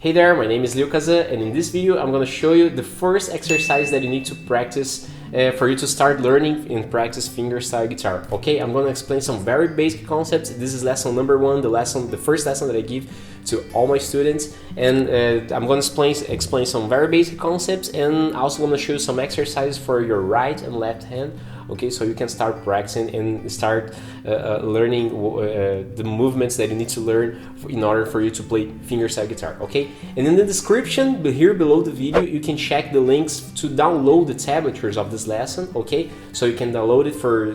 Hey there, my name is Lucas, and in this video I'm going to show you the first exercise that you need to practice for you to start learning and practice fingerstyle guitar. Okay, I'm going to explain some very basic concepts. This is lesson number one, the first lesson that I give to all my students, and I'm going to explain some very basic concepts, and also going to show you some exercises for your right and left hand. Okay, so you can start practicing and start learning the movements that you need to learn in order for you to play fingerstyle guitar. Okay, and in the description here below the video you can check the links to download the tablatures of this lesson. Okay, so you can download it for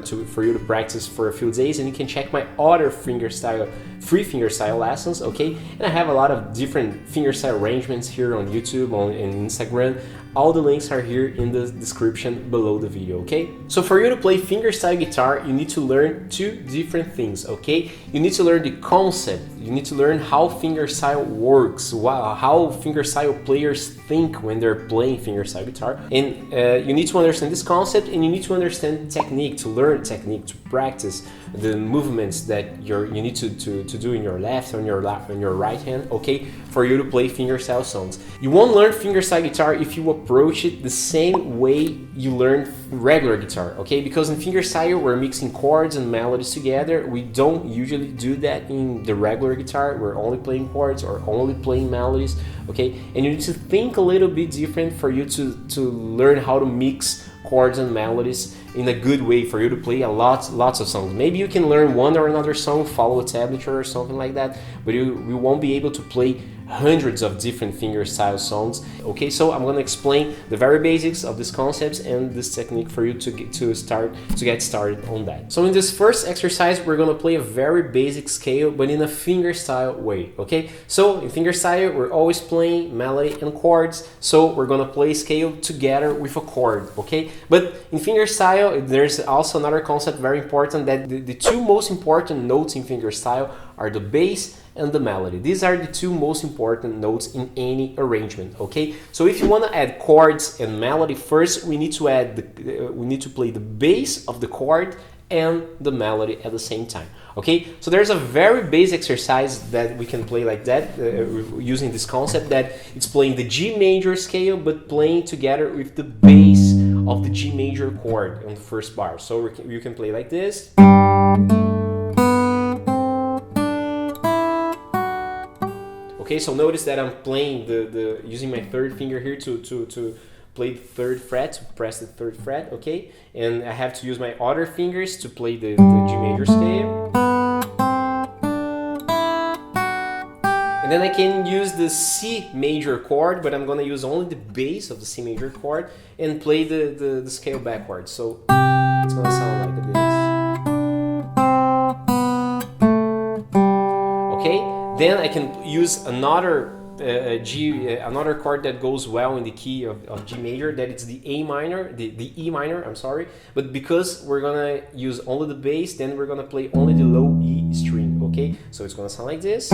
you to practice for a few days, and you can check my other free fingerstyle lessons. Okay, and I have a lot of different fingerstyle arrangements here on YouTube and Instagram. All the links are here in the description below the video, okay? So for you to play fingerstyle guitar, you need to learn two different things, okay? You need to learn the concept. You need to learn how fingerstyle works, how fingerstyle players think when they're playing fingerstyle guitar. And you need to understand this concept, and you need to understand technique, to learn technique, to practice the movements that you need to do in your left, on your right hand, okay? For you to play fingerstyle songs. You won't learn fingerstyle guitar if you approach it the same way you learn regular guitar, okay? Because in fingerstyle we're mixing chords and melodies together. We don't usually do that in the regular guitar. We're only playing chords or only playing melodies, okay? And you need to think a little bit different for you to learn how to mix chords and melodies in a good way for you to play lots of songs. Maybe you can learn one or another song, follow a tablature or something like that, but you won't be able to play hundreds of different fingerstyle songs. Okay, so I'm going to explain the very basics of these concepts and this technique for you to get started on that. So in this first exercise we're going to play a very basic scale, but in a fingerstyle way. Okay, so in fingerstyle we're always playing melody and chords, so we're going to play scale together with a chord. Okay, but in fingerstyle there's also another concept very important, that the two most important notes in fingerstyle are the bass and the melody. These are the two most important notes in any arrangement. Okay, so if you want to add chords and melody, first we need to play the bass of the chord and the melody at the same time. Okay, so there's a very basic exercise that we can play like that using this concept, that it's playing the G major scale but playing together with the bass of the G major chord on the first bar. So you can play like this. Okay, so notice that I'm playing using my third finger here to play the third fret, to press the third fret, okay? And I have to use my other fingers to play the G major scale. And then I can use the C major chord, but I'm gonna use only the bass of the C major chord and play the scale backwards. So it's gonna sound like this. Okay? Then I can use another another chord that goes well in the key of G major, that it's the E minor, I'm sorry. But because we're gonna use only the bass, then we're gonna play only the low E string, okay? So it's gonna sound like this.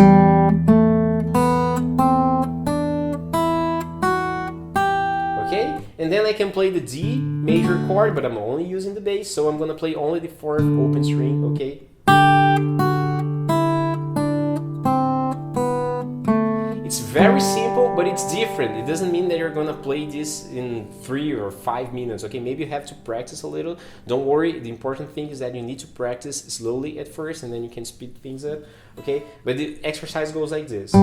Okay, and then I can play the D major chord, but I'm only using the bass, so I'm gonna play only the fourth open string, okay? It's very simple, but it's different. It doesn't mean that you're gonna play this in 3 or 5 minutes, okay? Maybe you have to practice a little. Don't worry, the important thing is that you need to practice slowly at first, and then you can speed things up, okay? But the exercise goes like this.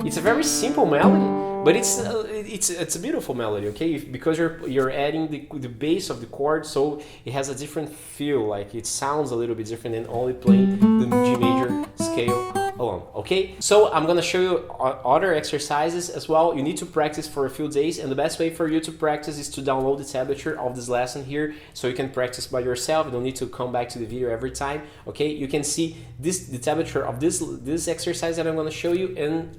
It's a very simple melody, but it's a beautiful melody, okay? Because you're adding the bass of the chord, so it has a different feel. Like it sounds a little bit different than only playing the G major scale alone. Okay, so I'm gonna show you other exercises as well. You need to practice for a few days, and the best way for you to practice is to download the tablature of this lesson here, so you can practice by yourself. You don't need to come back to the video every time. Okay, you can see the tablature of this exercise that I'm gonna show you, and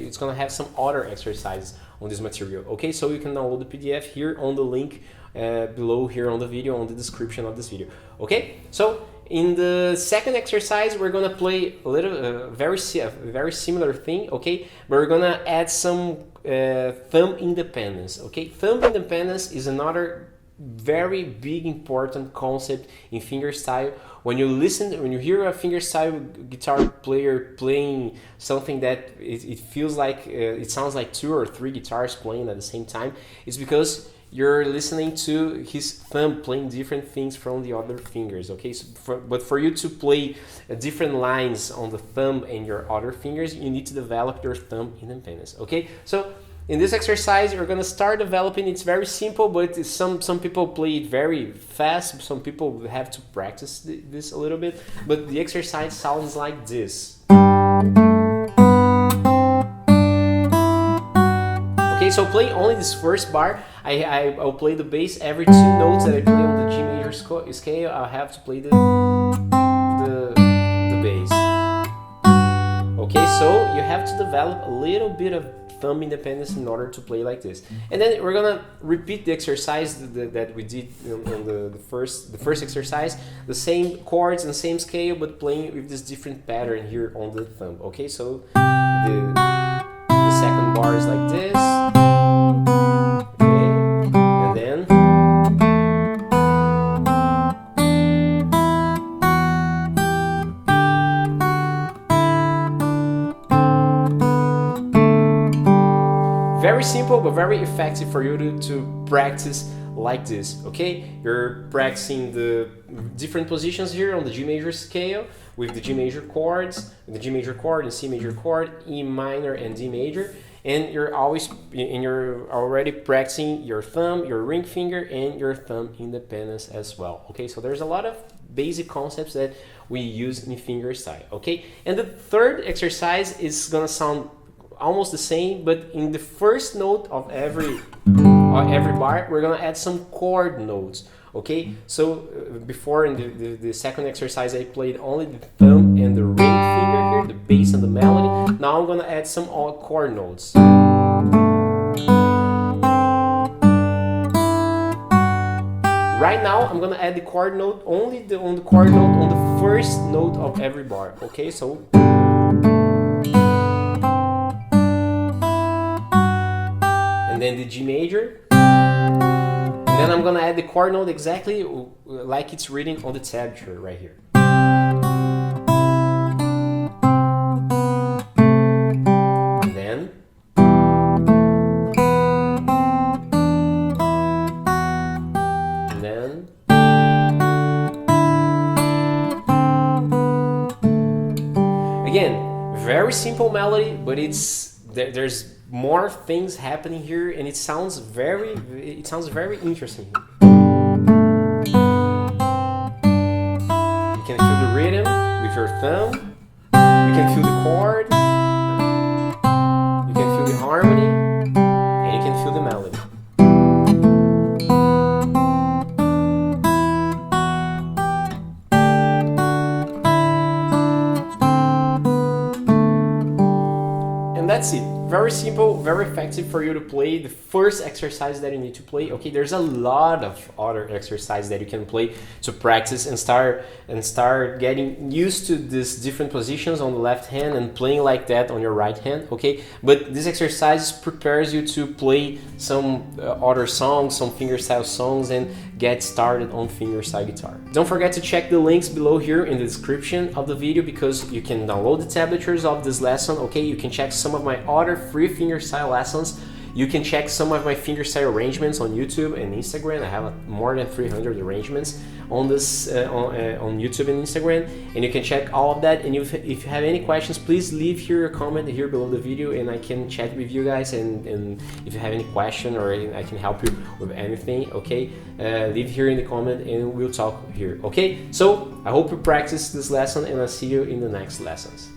it's gonna have some other exercises on this material. Okay, so you can download the PDF here on the link below here on the video, on the description of this video. Okay, so in the second exercise, we're gonna play a little, very similar thing, okay? But we're gonna add some thumb independence, okay? Thumb independence is another very big important concept in fingerstyle. When you hear a fingerstyle guitar player playing something that it feels like it sounds like 2 or 3 guitars playing at the same time, it's because you're listening to his thumb playing different things from the other fingers, okay? So but for you to play different lines on the thumb and your other fingers, you need to develop your thumb independence, okay? So in this exercise, you're gonna start developing. It's very simple, but some people play it very fast. Some people have to practice this a little bit. But the exercise sounds like this. Okay, so play only this first bar. I'll play the bass. Every 2 notes that I play on the G major scale, I'll have to play the bass. Okay, so you have to develop a little bit of thumb independence in order to play like this. And then we're gonna repeat the exercise that we did on the first exercise, the same chords and same scale, but playing with this different pattern here on the thumb. Okay, so the second bar is like this. Okay, and then very simple but very effective for you to practice like this, okay? You're practicing the different positions here on the G major scale with the G major chords, the G major chord and C major chord, E minor and D major, and you're already practicing your thumb, your ring finger, and your thumb independence as well, okay? So there's a lot of basic concepts that we use in fingerstyle, okay? And the third exercise is gonna sound almost the same, but in the first note of every bar, we're gonna add some chord notes, okay? So before in the second exercise, I played only the thumb and the ring finger here, the bass and the melody. Now I'm gonna add some chord notes. Right now, I'm gonna add the chord note only on the chord note on the first note of every bar, okay? So and then the G major, and then I'm gonna add the chord note exactly like it's written on the tablature right here. And then again, very simple melody, but there's more things happening here, and it sounds very interesting. You can feel the rhythm with your thumb. You can feel the chord. You can feel the harmony, and you can feel the melody. And that's it. Very simple, very effective for you to play the first exercise that you need to play. Okay, there's a lot of other exercises that you can play to practice and start getting used to these different positions on the left hand and playing like that on your right hand. Okay, but this exercise prepares you to play some other songs, some fingerstyle songs, and get started on fingerstyle guitar. Don't forget to check the links below here in the description of the video, because you can download the tablatures of this lesson. Okay, you can check some of my other free fingerstyle lessons. You can check some of my fingerstyle arrangements on YouTube and Instagram. I have more than 300 arrangements on this on YouTube and Instagram, and you can check all of that. And if you have any questions, please leave here a comment here below the video, and I can chat with you guys. And if you have any question or I can help you with anything, okay, leave here in the comment and we'll talk here. Okay, so I hope you practice this lesson, and I'll see you in the next lessons.